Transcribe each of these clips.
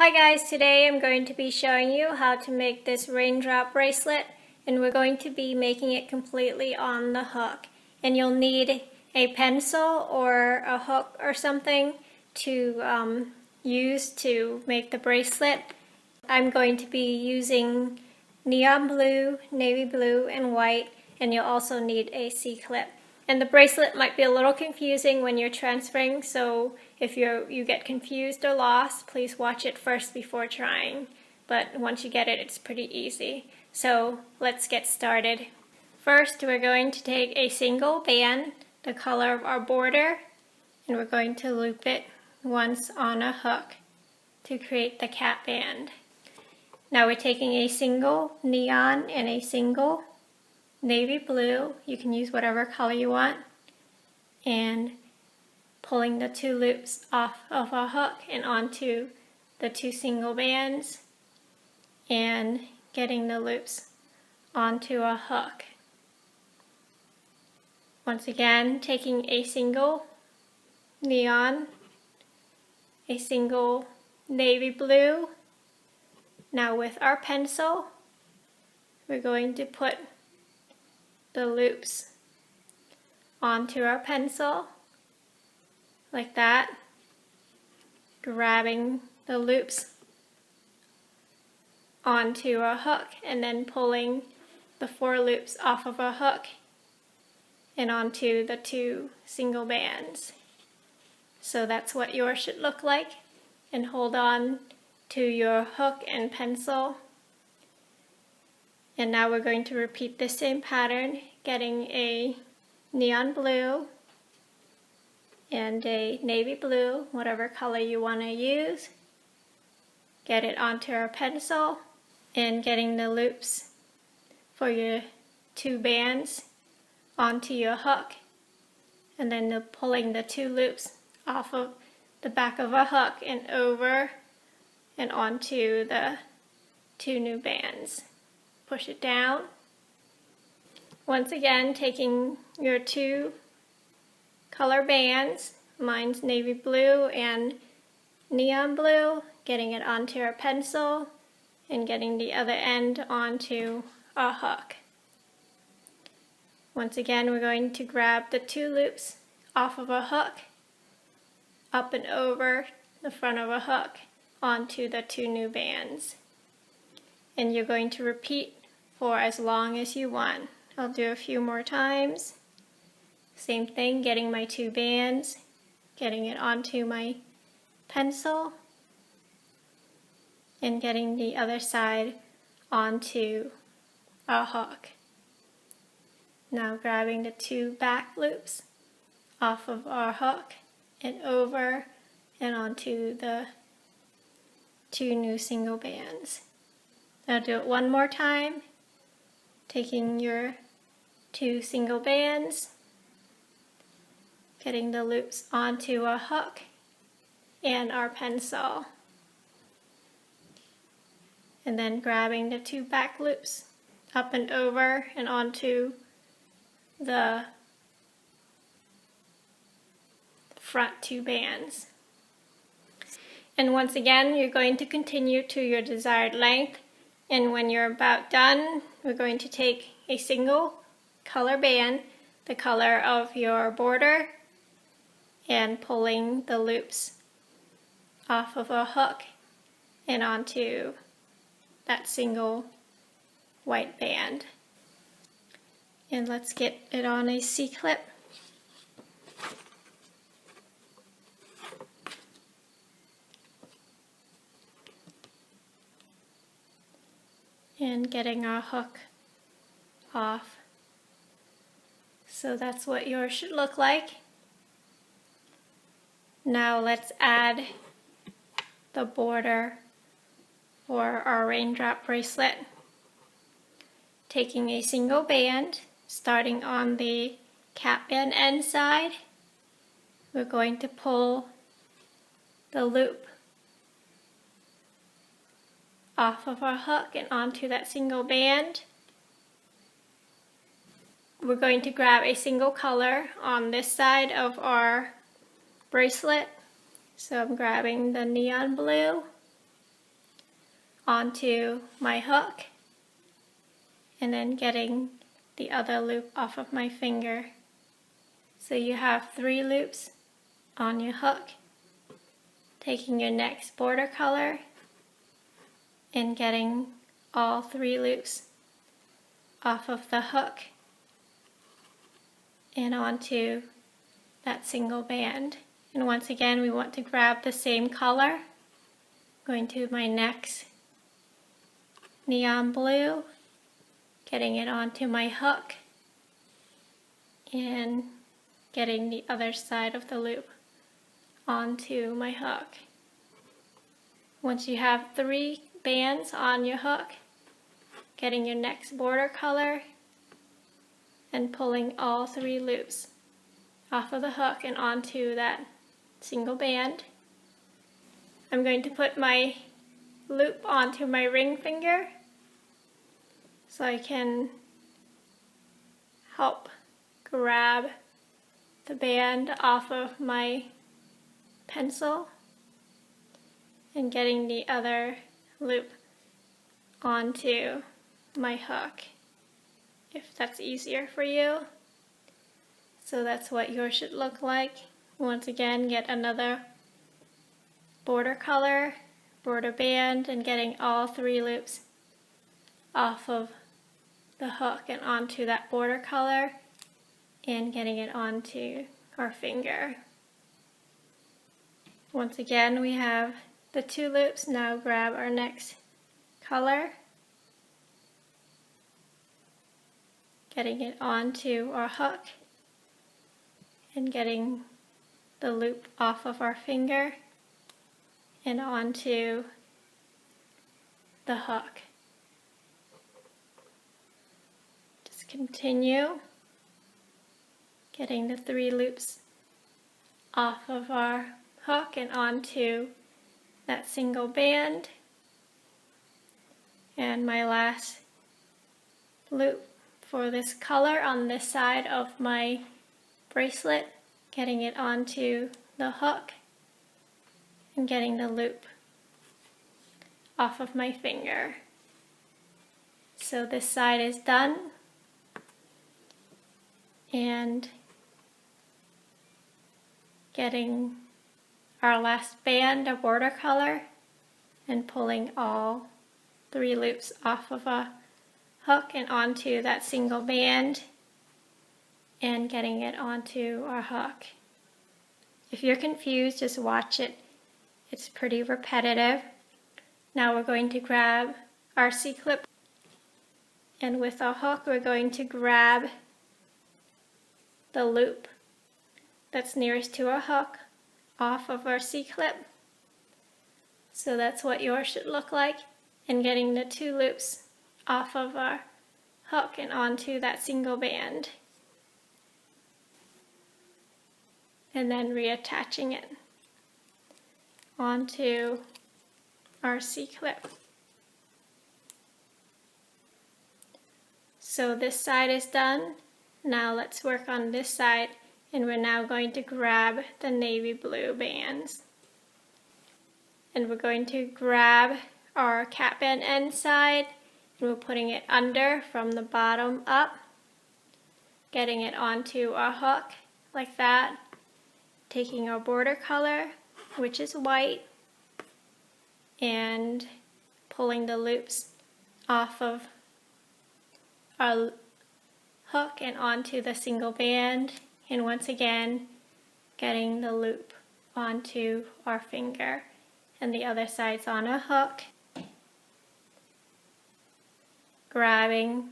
Hi guys, today I'm going to be showing you how to make this raindrop bracelet, and we're going to be making it completely on the hook. And you'll need a pencil or a hook or something to use to make the bracelet. I'm going to be using neon blue, navy blue, and white, and you'll also need a C-clip. And the bracelet might be a little confusing when you're transferring, so if you get confused or lost, please watch it first before trying. But once you get it, it's pretty easy. So let's get started. First, we're going to take a single band, the color of our border, and we're going to loop it once on a hook to create the cap band. Now we're taking a single neon and a single navy blue, you can use whatever color you want, and pulling the two loops off of a hook and onto the two single bands and getting the loops onto a hook. Once again, taking a single neon, a single navy blue. Now with our pencil, we're going to put the loops onto our pencil like that, grabbing the loops onto a hook and then pulling the 4 loops off of a hook and onto the 2 single bands. So that's what yours should look like, and hold on to your hook and pencil. And now we're going to repeat the same pattern, getting a neon blue and a navy blue, whatever color you want to use. Get it onto our pencil and getting the loops for your 2 bands onto your hook, and then pulling the 2 loops off of the back of a hook and over and onto the 2 new bands. Push it down. Once again, taking your 2 color bands, mine's navy blue and neon blue, getting it onto our pencil and getting the other end onto a hook. Once again, we're going to grab the 2 loops off of a hook, up and over the front of a hook onto the 2 new bands. And you're going to repeat for as long as you want. I'll do a few more times. Same thing, getting my 2 bands, getting it onto my pencil, and getting the other side onto a hook. Now grabbing the 2 back loops off of our hook and over and onto the 2 new single bands. I'll do it one more time, taking your 2 single bands, getting the loops onto a hook and our pencil, and then grabbing the 2 back loops up and over and onto the front 2 bands. And once again, you're going to continue to your desired length. And when you're about done, we're going to take a single color band, the color of your border, and pulling the loops off of a hook and onto that single white band. And let's get it on a C-clip. And getting our hook off. So that's what yours should look like. Now let's add the border for our raindrop bracelet. Taking a single band, starting on the cap band end side, we're going to pull the loop off of our hook and onto that single band. We're going to grab a single color on this side of our bracelet. So I'm grabbing the neon blue onto my hook, and then getting the other loop off of my finger. So you have 3 loops on your hook, taking your next border color and getting all 3 loops off of the hook and onto that single band. And once again, we want to grab the same color. Going to my next neon blue, getting it onto my hook and getting the other side of the loop onto my hook. Once you have 3 bands on your hook, getting your next border color and pulling all 3 loops off of the hook and onto that single band. I'm going to put my loop onto my ring finger so I can help grab the band off of my pencil and getting the other loop onto my hook, if that's easier for you. So that's what yours should look like. Once again, get another border color, border band, and getting all 3 loops off of the hook and onto that border color and getting it onto our finger. Once again, we have the 2 loops. Now grab our next color, getting it onto our hook and getting the loop off of our finger and onto the hook. Just continue getting the 3 loops off of our hook and onto that single band. And my last loop for this color on this side of my bracelet, getting it onto the hook and getting the loop off of my finger. So this side is done, and getting our last band of border color and pulling all 3 loops off of a hook and onto that single band and getting it onto our hook. If you're confused, just watch it. It's pretty repetitive. Now we're going to grab our C-clip, and with our hook we're going to grab the loop that's nearest to our hook off of our C-clip. So that's what yours should look like, and getting the 2 loops off of our hook and onto that single band, and then reattaching it onto our C-clip. So this side is done. Now let's work on this side, and we're now going to grab the navy blue bands. And we're going to grab our cap band end side, and we're putting it under from the bottom up, getting it onto our hook like that, taking our border color, which is white, and pulling the loops off of our hook and onto the single band, and once again getting the loop onto our finger, and the other side's on a hook, grabbing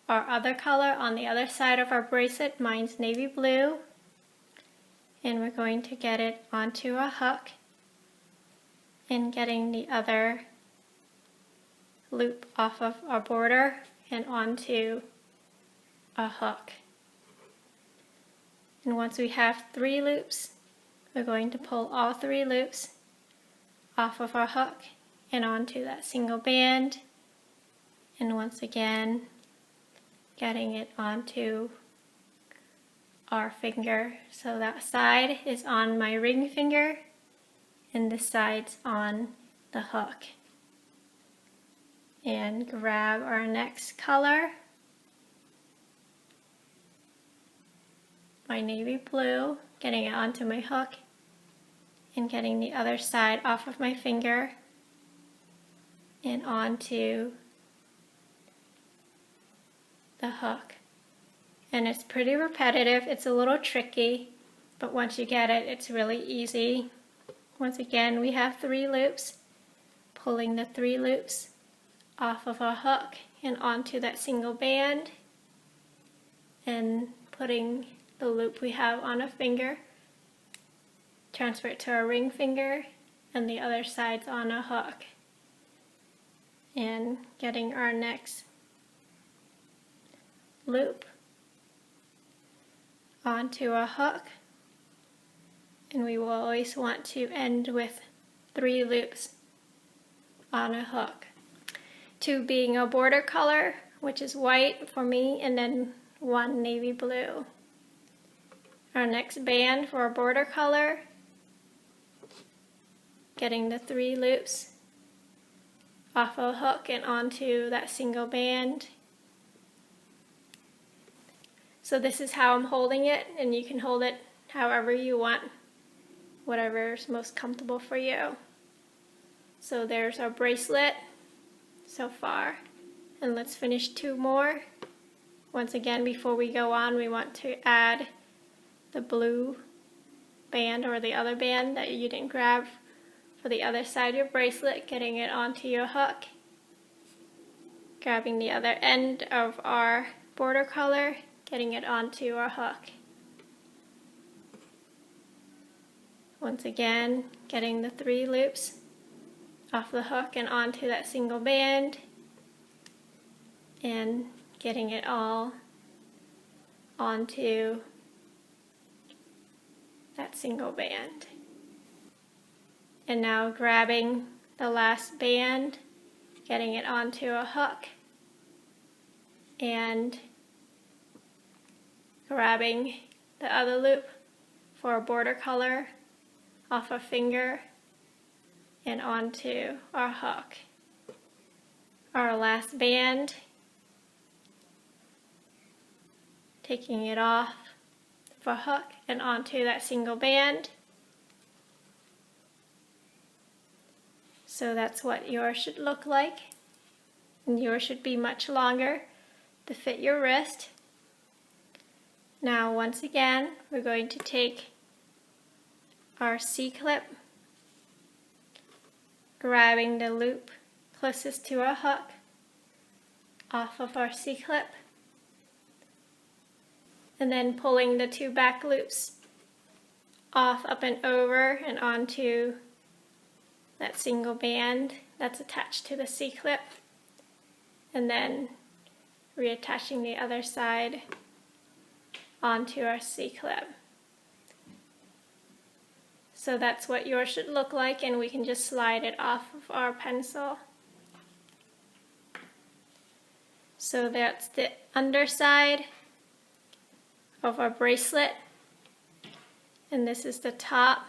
our other color on the other side of our bracelet. Mine's navy blue, and we're going to get it onto a hook and getting the other loop off of our border and onto a hook. And once we have 3 loops, we're going to pull all 3 loops off of our hook and onto that single band, and once again getting it onto our finger. So that side is on my ring finger and this side's on the hook. and grab our next color, my navy blue, getting it onto my hook and getting the other side off of my finger and onto the hook. And it's pretty repetitive, it's a little tricky, but once you get it, it's really easy. Once again, we have 3 loops, pulling the 3 loops off of our hook and onto that single band, and putting the loop we have on a finger, transfer it to our ring finger, and the other side's on a hook. And getting our next loop onto a hook, and we will always want to end with 3 loops on a hook. 2 being a border color, which is white for me, and then 1 navy blue. Our next band for a border color, getting the 3 loops off a hook and onto that single band. So this is how I'm holding it, and you can hold it however you want, whatever's most comfortable for you. So there's our bracelet so far, and let's finish 2 more. Once again, before we go on, we want to add the blue band or the other band that you didn't grab for the other side of your bracelet, getting it onto your hook, grabbing the other end of our border color, getting it onto our hook. Once again, getting the 3 loops off the hook and onto that single band, and getting it all onto that single band. And now grabbing the last band, getting it onto a hook, and grabbing the other loop for a border color off a finger and onto our hook. Our last band, taking it off for a hook and onto that single band. So that's what yours should look like, and yours should be much longer to fit your wrist. Now once again, we're going to take our C-clip, grabbing the loop closest to our hook off of our C-clip, and then pulling the 2 back loops off, up and over, and onto that single band that's attached to the C-clip, and then reattaching the other side onto our C-clip. So that's what yours should look like, and we can just slide it off of our pencil. So that's the underside of our bracelet, and this is the top.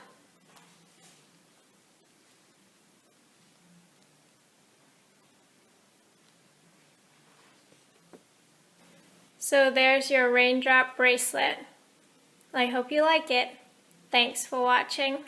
So there's your raindrop bracelet. I hope you like it. Thanks for watching.